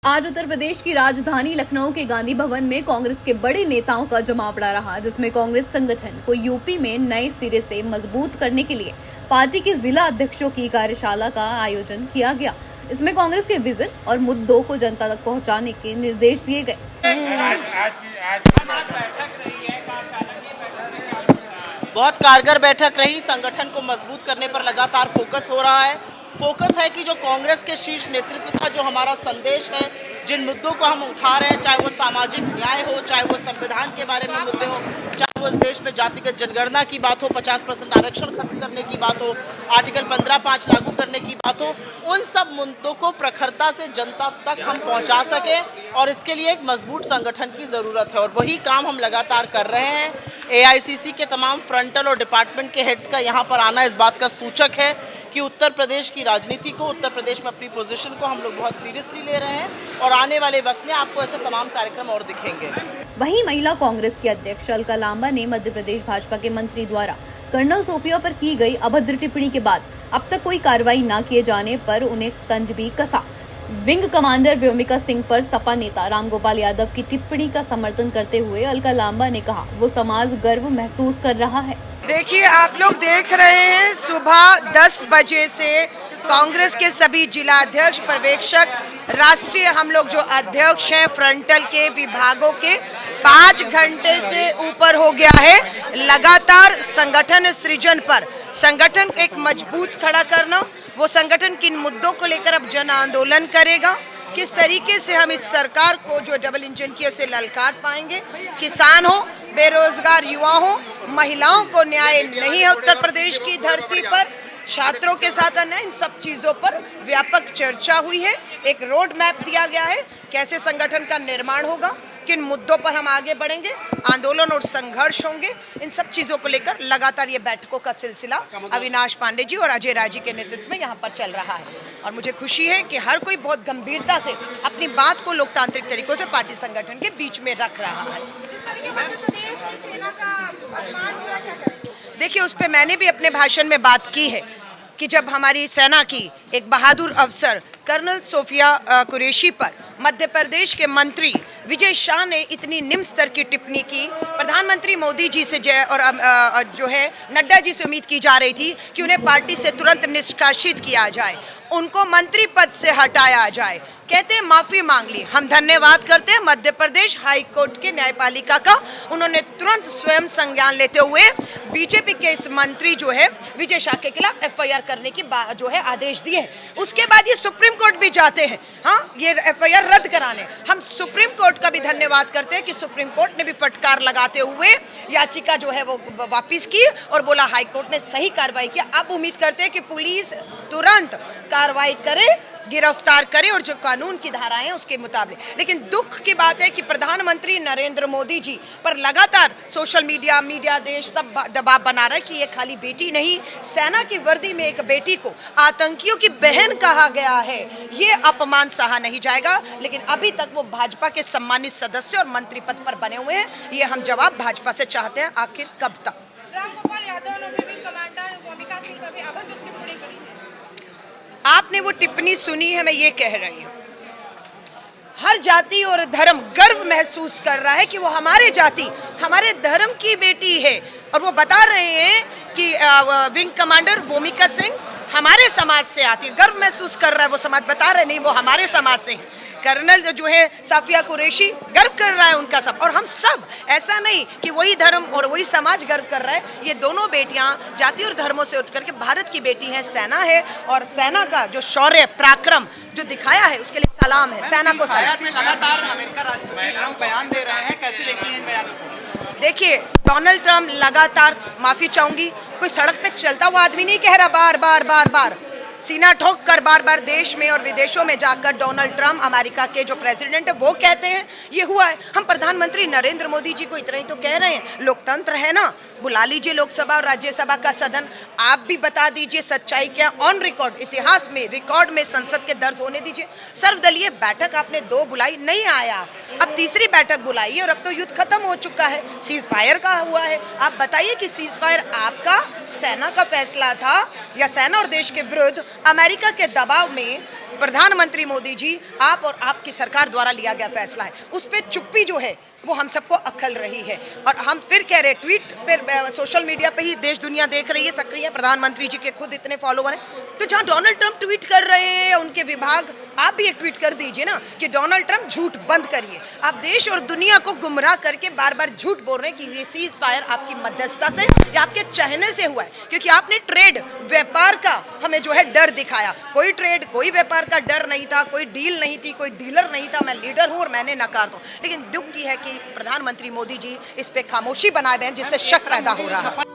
आज उत्तर प्रदेश की राजधानी लखनऊ के गांधी भवन में कांग्रेस के बड़े नेताओं का जमावड़ा रहा, जिसमें कांग्रेस संगठन को यूपी में नए सिरे से मजबूत करने के लिए पार्टी के जिला अध्यक्षों की कार्यशाला का आयोजन किया गया। इसमें कांग्रेस के विजन और मुद्दों को जनता तक पहुंचाने के निर्देश दिए गए। बहुत कारगर बैठक रही। संगठन को मजबूत करने पर लगातार फोकस हो रहा है। फोकस है कि जो कांग्रेस के शीर्ष नेतृत्व का जो हमारा संदेश है, जिन मुद्दों को हम उठा रहे हैं, चाहे वो सामाजिक न्याय हो, चाहे वो संविधान के बारे में मुद्दे हो, चाहे वो इस देश में जातिगत जनगणना की बात हो, 50% आरक्षण खत्म करने की बात हो, आर्टिकल 15(5) लागू करने की बात हो, उन सब मुद्दों को प्रखरता से जनता तक हम पहुंचा सके और इसके लिए एक मजबूत संगठन की ज़रूरत है और वही काम हम लगातार कर रहे हैं। एआईसीसी के तमाम फ्रंटल और डिपार्टमेंट के हेड्स का यहाँ पर आना इस बात का सूचक है कि उत्तर प्रदेश की राजनीति को, उत्तर प्रदेश में अपनी पोजीशन को हम लोग बहुत सीरियसली ले रहे हैं और आने वाले वक्त में आपको ऐसे तमाम कार्यक्रम और दिखेंगे। वहीं महिला कांग्रेस की अध्यक्ष अलका लांबा ने मध्य प्रदेश भाजपा के मंत्री द्वारा कर्नल सोफिया पर की गई अभद्र टिप्पणी के बाद अब तक कोई कार्रवाई न किए जाने पर उन्हें तंज भी कसा। विंग कमांडर व्योमिका सिंह पर सपा नेता रामगोपाल यादव की टिप्पणी का समर्थन करते हुए अलका लांबा ने कहा, वो समाज गर्व महसूस कर रहा है। देखिए, आप लोग देख रहे हैं सुबह 10 बजे से कांग्रेस के सभी जिला अध्यक्ष, पर्यवेक्षक, राष्ट्रीय हम लोग जो अध्यक्ष हैं फ्रंटल के विभागों के 5 घंटे से ऊपर हो गया है लगातार संगठन सृजन पर। संगठन एक मजबूत खड़ा करना, वो संगठन किन मुद्दों को लेकर अब जन आंदोलन करेगा, किस तरीके से हम इस सरकार को जो डबल इंजन की उसे ललकार पाएंगे। किसान हो, बेरोजगार युवा हो, महिलाओं को न्याय नहीं है उत्तर प्रदेश की धरती पर, छात्रों के साथ अन्याय, इन सब चीज़ों पर व्यापक चर्चा हुई है। एक रोड मैप दिया गया है कैसे संगठन का निर्माण होगा, किन मुद्दों पर हम आगे बढ़ेंगे, आंदोलन और संघर्ष होंगे। इन सब चीज़ों को लेकर लगातार ये बैठकों का सिलसिला अविनाश पांडे जी और अजय राजी के नेतृत्व में यहाँ पर चल रहा है और मुझे खुशी है कि हर कोई बहुत गंभीरता से अपनी बात को लोकतांत्रिक तरीकों से पार्टी संगठन के बीच में रख रहा है। देखिए, उस पर मैंने भी अपने भाषण में बात की है कि जब हमारी सेना की एक बहादुर अफसर कर्नल सोफिया कुरैशी पर मध्य प्रदेश के मंत्री विजय शाह ने इतनी निम्न स्तर की टिप्पणी की, प्रधानमंत्री मोदी जी से जो है नड्डा जी से उम्मीद की जा रही थी कि उन्हें पार्टी से तुरंत निष्कासित किया जाए, उनको मंत्री पद से हटाया जाए। कहते हैं माफ़ी मांग ली। हम धन्यवाद करते हैं मध्य प्रदेश हाई कोर्ट के न्यायपालिका का, उन्होंने तुरंत स्वयं संज्ञान लेते हुए बीजेपी के इस मंत्री जो है विजय शाह के खिलाफ एफआईआर करने की जो है आदेश दिए हैं। उसके बाद ये सुप्रीम कोर्ट भी जाते हैं, हाँ, ये एफआईआर रद्द कराने। हम सुप्रीम कोर्ट का भी धन्यवाद करते हैं कि सुप्रीम कोर्ट ने भी फटकार लगाते हुए याचिका जो है वो वापस की और बोला हाई कोर्ट ने सही कार्रवाई किया। अब उम्मीद करते हैं कि पुलिस तुरंत कार्रवाई करे, गिरफ्तार करे और जो कानून की धाराएं हैं उसके मुताबिक। लेकिन दुख की बात है कि प्रधानमंत्री नरेंद्र मोदी जी पर लगातार सोशल मीडिया देश सब दबाव बना रहा है कि ये खाली बेटी नहीं, सेना की वर्दी में एक बेटी को आतंकियों की बहन कहा गया है, ये अपमान सहा नहीं जाएगा। लेकिन अभी तक वो भाजपा के सम्मानित सदस्य और मंत्री पद पर बने हुए हैं। ये हम जवाब भाजपा से चाहते हैं, आखिर कब तक। रामगोपाल यादव ने विंग कमांडर व्योमिका सिंह पर भी अभद्र टिप्पणी करी है। आपने वो टिप्पणी सुनी है, मैं ये कह रही हूँ, हर जाति और धर्म गर्व महसूस कर रहा है कि वो हमारे जाति, हमारे धर्म की बेटी है और वो बता रहे हैं कि विंग कमांडर व्योमिका सिंह हमारे समाज से आती है। गर्व महसूस कर रहा है वो समाज, बता रहे नहीं वो हमारे समाज से है। कर्नल जो है सोफिया कुरैशी गर्व कर रहा है उनका सब, और हम सब, ऐसा नहीं कि वही धर्म और वही समाज गर्व कर रहा है। ये दोनों बेटियां जाति और धर्मों से उठ करके भारत की बेटी हैं, सेना है और सेना का जो शौर्य पराक्रम जो दिखाया है उसके लिए सलाम है। सेना को सलाम। लगातार अमेरिका राष्ट्रपति बयान दे रहे हैं, कैसे देखती हैं इन बयानों को? देखिए, डोनाल्ड ट्रंप लगातार माफी चाहूंगी, कोई सड़क पे चलता हुआ आदमी नहीं कह रहा बार बार सीना ठोक कर बार बार देश में और विदेशों में जाकर डोनाल्ड ट्रंप अमेरिका के जो प्रेसिडेंट है वो कहते हैं ये हुआ है। हम प्रधानमंत्री नरेंद्र मोदी जी को इतना ही तो कह रहे हैं, लोकतंत्र है ना, बुला लीजिए लोकसभा और राज्यसभा का सदन, आप भी बता दीजिए सच्चाई क्या, ऑन रिकॉर्ड, इतिहास में रिकॉर्ड में संसद के दर्ज होने दीजिए। सर्वदलीय बैठक आपने 2 बुलाई, नहीं आया, अब तीसरी बैठक बुलाई और अब तो युद्ध खत्म हो चुका है, सीज फायर का हुआ है। आप बताइए कि सीज फायर आपका सेना का फैसला था या सेना और देश के विरुद्ध अमेरिका के दबाव में प्रधानमंत्री मोदी जी, आप और आपकी सरकार द्वारा लिया गया फैसला है, उस पर चुप्पी जो है वो हम सबको अक्ल रही है। और हम फिर कह रहे, ट्वीट पर सोशल मीडिया पे ही देश दुनिया देख रही है, सक्रिय प्रधानमंत्री जी के खुद इतने फॉलोवर हैं, तो जहां डोनाल्ड ट्रंप ट्वीट कर रहे हैं उनके विभाग, आप भी एक ट्वीट कर दीजिए ना कि डोनाल्ड ट्रंप झूठ बंद करिए। आप देश और दुनिया को गुमराह करके बार बार झूठ बोल रहे हैं कि ये सीज फायर आपकी मध्यस्थता से या आपके चाहने से हुआ है, क्योंकि आपने ट्रेड व्यापार का हमें जो है डर दिखाया। कोई ट्रेड, कोई व्यापार का डर नहीं था, कोई डील नहीं थी, कोई डीलर नहीं था। मैं लीडर हूं और मैंने नकार दूं, लेकिन दुख की है कि प्रधानमंत्री मोदी जी इस पे खामोशी बनाए हुए हैं, जिससे शक पैदा हो रहा है।